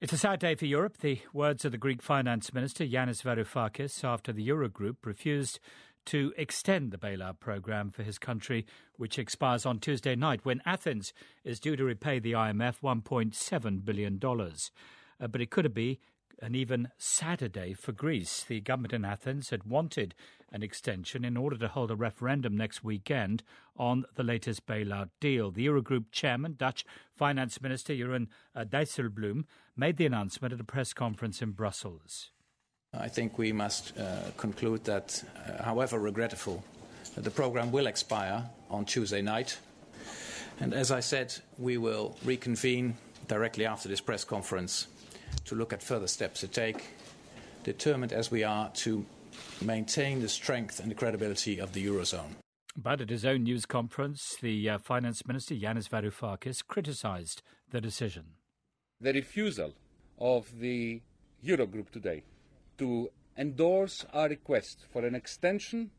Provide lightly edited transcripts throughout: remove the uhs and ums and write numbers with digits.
It's a sad day for Europe. The words of the Greek finance minister, Yanis Varoufakis, after the Eurogroup refused to extend the bailout programme for his country, which expires on Tuesday night, when Athens is due to repay the IMF $1.7 billion. But it could be an even sadder day for Greece. The government in Athens had wanted an extension in order to hold a referendum next weekend on the latest bailout deal. The Eurogroup chairman, Dutch Finance Minister Jeroen Dijsselbloem, made the announcement at a press conference in Brussels. I think we must conclude that, however regrettable, the programme will expire on Tuesday night. And as I said, we will reconvene directly after this press conference to look at further steps to take, determined as we are to maintain the strength and the credibility of the Eurozone. But at his own news conference, the Finance Minister, Yanis Varoufakis, criticised the decision. The refusal of the Eurogroup today to endorse our request for an extension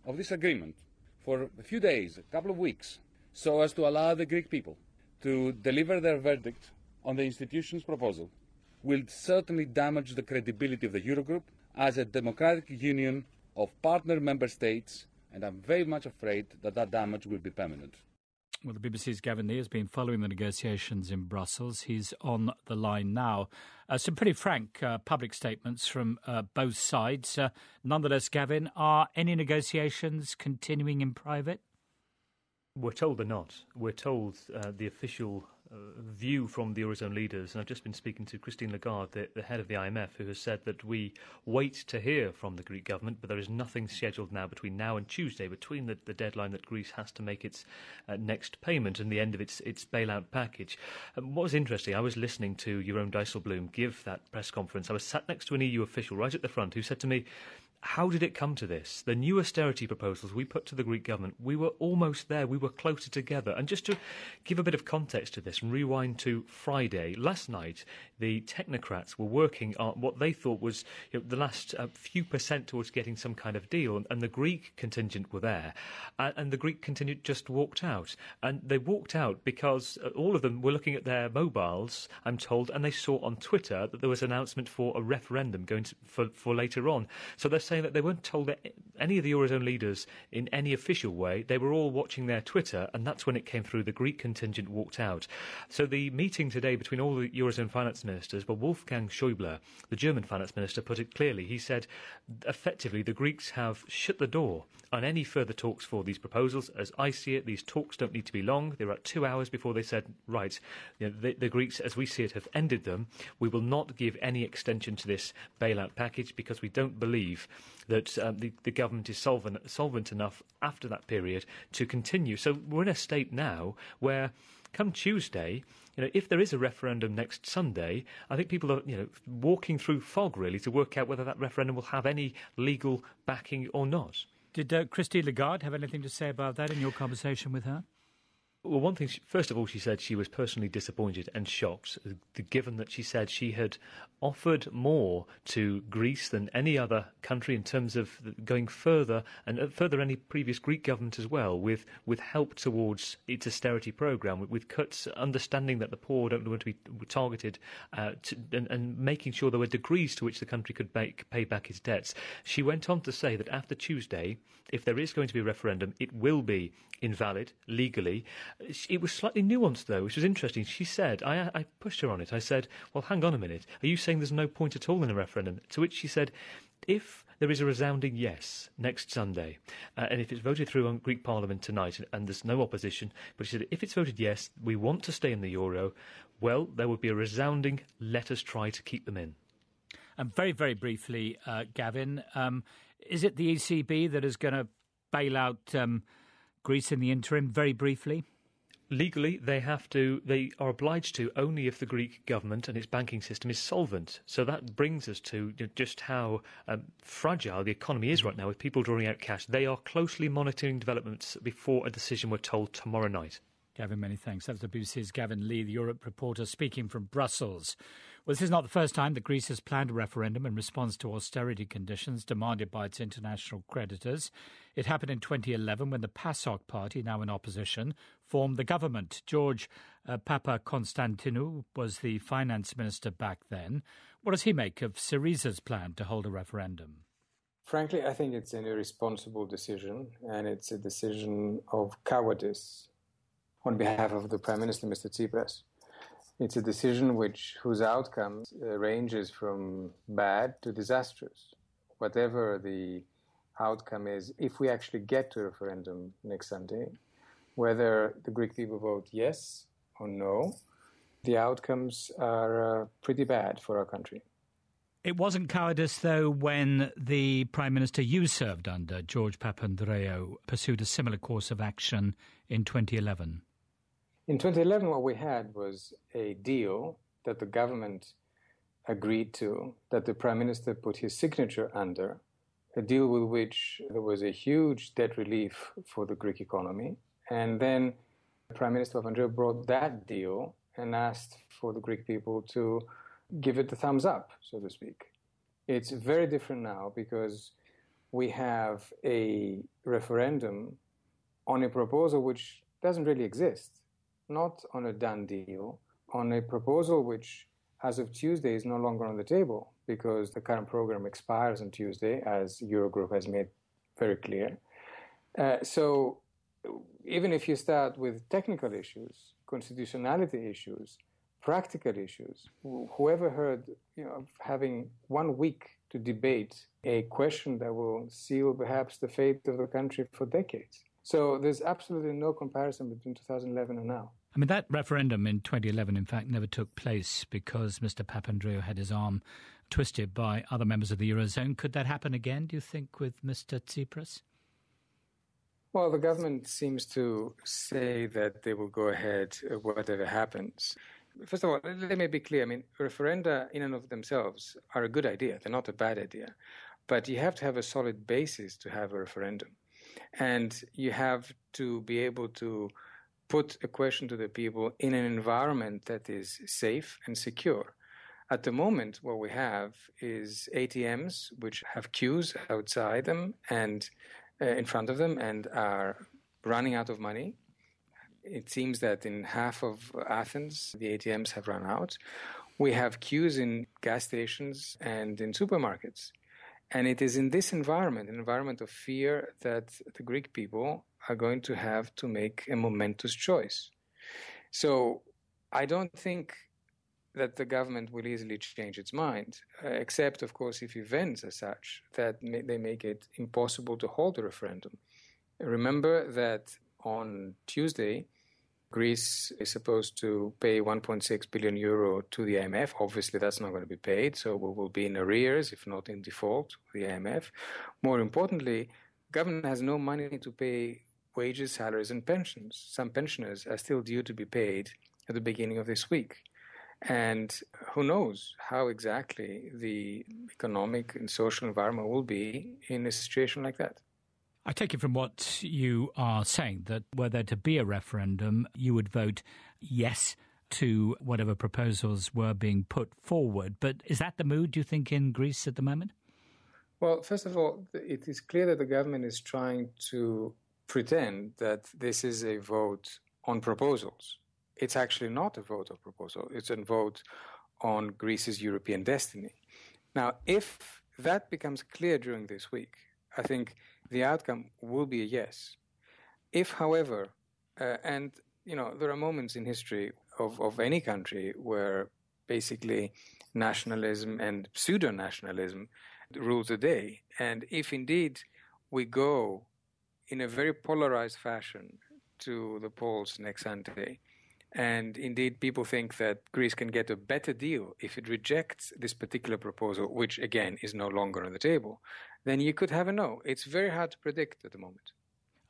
of this agreement for a few days, a couple of weeks, so as to allow the Greek people to deliver their verdict on the institution's proposal, will certainly damage the credibility of the Eurogroup as a democratic union of partner member states, and I'm very much afraid that that damage will be permanent. Well, the BBC's Gavin Lee has been following the negotiations in Brussels. He's on the line now. Some pretty frank public statements from both sides. Nonetheless, Gavin, are any negotiations continuing in private? We're told they're not. We're told the official view from the Eurozone leaders, and I've just been speaking to Christine Lagarde, the head of the IMF, who has said that we wait to hear from the Greek government, but there is nothing scheduled now between now and Tuesday, between the deadline that Greece has to make its next payment and the end of its bailout package. What was interesting, I was listening to Jeroen Dijsselbloem give that press conference. I was sat next to an EU official right at the front who said to me, how did it come to this? The new austerity proposals we put to the Greek government, we were almost there, we were closer together. And just to give a bit of context to this and rewind to Friday, last night the technocrats were working on what they thought was the last few percent towards getting some kind of deal, and the Greek contingent were there. And the Greek contingent just walked out. And they walked out because all of them were looking at their mobiles, I'm told, and they saw on Twitter that there was an announcement for a referendum for later on. So they're saying that they weren't told any of the Eurozone leaders in any official way. They were all watching their Twitter, and that's when it came through. The Greek contingent walked out. So the meeting today between all the Eurozone finance ministers, but Wolfgang Schäuble, the German finance minister, put it clearly. He said, effectively, the Greeks have shut the door on any further talks for these proposals. As I see it, these talks don't need to be long. They were at 2 hours before they said, right, the Greeks, as we see it, have ended them. We will not give any extension to this bailout package because we don't believe that the government is solvent enough after that period to continue. So we're in a state now where come Tuesday, if there is a referendum next Sunday, I think people are, walking through fog really to work out whether that referendum will have any legal backing or not. Did Christine Lagarde have anything to say about that in your conversation with her? Well, one thing, first of all, she said she was personally disappointed and shocked, given that she said she had offered more to Greece than any other country in terms of going further, and further any previous Greek government as well, with help towards its austerity programme, with cuts, understanding that the poor don't want to be targeted, and making sure there were degrees to which the country could pay back its debts. She went on to say that after Tuesday, if there is going to be a referendum, it will be invalid legally. It was slightly nuanced, though, which was interesting. She said, I pushed her on it. I said, well, hang on a minute. Are you saying there's no point at all in a referendum? To which she said, if there is a resounding yes next Sunday, and if it's voted through on Greek Parliament tonight and there's no opposition, but she said, if it's voted yes, we want to stay in the euro, well, there would be a resounding let us try to keep them in. And very, very briefly, Gavin, is it the ECB that is going to bail out Greece in the interim, very briefly? Legally, they are obliged to only if the Greek government and its banking system is solvent. So that brings us to just how fragile the economy is right now with people drawing out cash. They are closely monitoring developments before a decision, we're told, tomorrow night. Gavin, many thanks. That's the BBC's Gavin Lee, the Europe reporter, speaking from Brussels. Well, this is not the first time that Greece has planned a referendum in response to austerity conditions demanded by its international creditors. It happened in 2011 when the PASOK party, now in opposition, formed the government. George Papaconstantinou was the finance minister back then. What does he make of Syriza's plan to hold a referendum? Frankly, I think it's an irresponsible decision, and it's a decision of cowardice on behalf of the Prime Minister, Mr. Tsipras. It's a decision whose outcome ranges from bad to disastrous. Whatever the outcome is, if we actually get to a referendum next Sunday, whether the Greek people vote yes or no, the outcomes are pretty bad for our country. It wasn't cowardice, though, when the Prime Minister you served under, George Papandreou, pursued a similar course of action in 2011. In 2011, what we had was a deal that the government agreed to, that the Prime Minister put his signature under, a deal with which there was a huge debt relief for the Greek economy. And then Prime Minister Papandreou brought that deal and asked for the Greek people to give it the thumbs up, so to speak. It's very different now because we have a referendum on a proposal which doesn't really exist. Not on a done deal, on a proposal which, as of Tuesday, is no longer on the table because the current program expires on Tuesday, as Eurogroup has made very clear. So even if you start with technical issues, constitutionality issues, practical issues, whoever heard of having 1 week to debate a question that will seal perhaps the fate of the country for decades? So there's absolutely no comparison between 2011 and now. I mean, that referendum in 2011, in fact, never took place because Mr. Papandreou had his arm twisted by other members of the Eurozone. Could that happen again, do you think, with Mr. Tsipras? Well, the government seems to say that they will go ahead whatever happens. First of all, let me be clear. I mean, referenda in and of themselves are a good idea. They're not a bad idea. But you have to have a solid basis to have a referendum. And you have to be able to put a question to the people in an environment that is safe and secure. At the moment, what we have is ATMs which have queues outside them and in front of them and are running out of money. It seems that in half of Athens, the ATMs have run out. We have queues in gas stations and in supermarkets. And it is in this environment, an environment of fear, that the Greek people are going to have to make a momentous choice. So I don't think that the government will easily change its mind, except, of course, if events are such that they make it impossible to hold a referendum. Remember that on Tuesday, Greece is supposed to pay 1.6 billion euro to the IMF. Obviously, that's not going to be paid, so we will be in arrears, if not in default, with the IMF. More importantly, government has no money to pay wages, salaries, and pensions. Some pensioners are still due to be paid at the beginning of this week. And who knows how exactly the economic and social environment will be in a situation like that. I take it from what you are saying that were there to be a referendum, you would vote yes to whatever proposals were being put forward. But is that the mood, do you think, in Greece at the moment? Well, first of all, it is clear that the government is trying to pretend that this is a vote on proposals. It's actually not a vote of proposal. It's a vote on Greece's European destiny. Now, if that becomes clear during this week, I think the outcome will be a yes. If, however, and there are moments in history of any country where basically nationalism and pseudo-nationalism rule the day. And if indeed we go in a very polarized fashion to the polls next Sunday, and indeed people think that Greece can get a better deal if it rejects this particular proposal, which again is no longer on the table, then you could have a no. It's very hard to predict at the moment.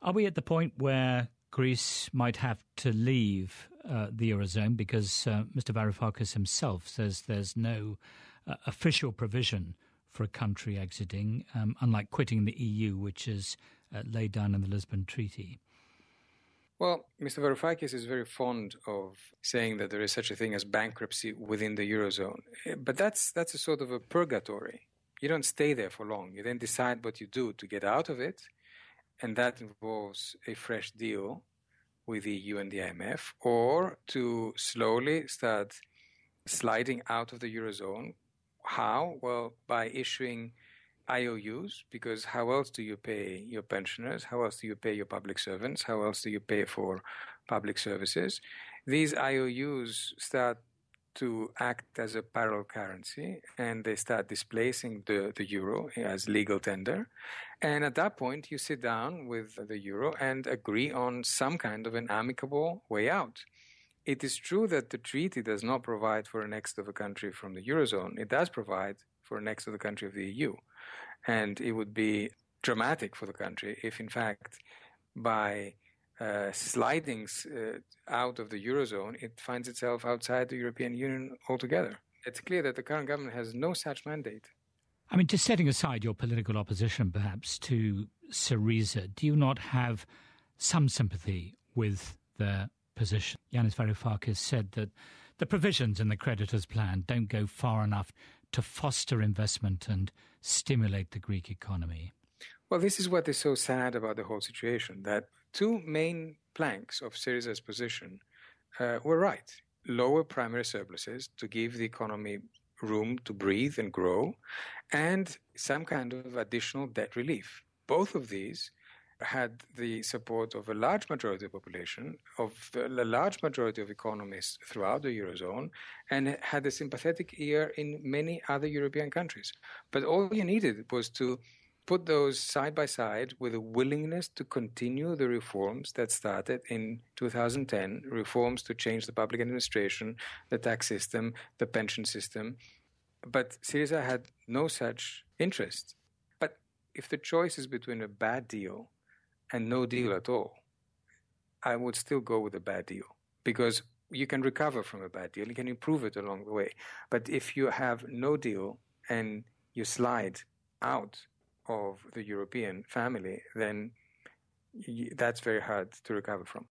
Are we at the point where Greece might have to leave the Eurozone because Mr. Varoufakis himself says there's no official provision for a country exiting, unlike quitting the EU, which is laid down in the Lisbon Treaty? Well, Mr. Varoufakis is very fond of saying that there is such a thing as bankruptcy within the Eurozone. But that's a sort of a purgatory. You don't stay there for long. You then decide what you do to get out of it, and that involves a fresh deal with the EU and the IMF, or to slowly start sliding out of the Eurozone. How? Well, by issuing IOUs, because how else do you pay your pensioners? How else do you pay your public servants? How else do you pay for public services? These IOUs start to act as a parallel currency, and they start displacing the euro as legal tender. And at that point, you sit down with the euro and agree on some kind of an amicable way out. It is true that the treaty does not provide for an exit of a country from the Eurozone. It does provide for an exit of the country of the EU. And it would be dramatic for the country if, in fact, by sliding out of the Eurozone, it finds itself outside the European Union altogether. It's clear that the current government has no such mandate. I mean, just setting aside your political opposition, perhaps, to Syriza, do you not have some sympathy with their position? Yanis Varoufakis said that the provisions in the creditors' plan don't go far enough to foster investment and stimulate the Greek economy. Well, this is what is so sad about the whole situation, that two main planks of Syriza's position were right. Lower primary surpluses to give the economy room to breathe and grow, and some kind of additional debt relief. Both of these had the support of a large majority of the population, of the large majority of economists throughout the Eurozone, and had a sympathetic ear in many other European countries. But all you needed was to put those side by side with a willingness to continue the reforms that started in 2010, reforms to change the public administration, the tax system, the pension system. But Syriza had no such interest. But if the choice is between a bad deal and no deal at all, I would still go with a bad deal, because you can recover from a bad deal, you can improve it along the way. But if you have no deal and you slide out of the European family, then that's very hard to recover from.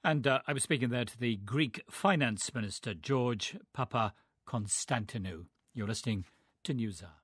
And I was speaking there to the Greek Finance Minister, George Papaconstantinou. You're listening to Newshour.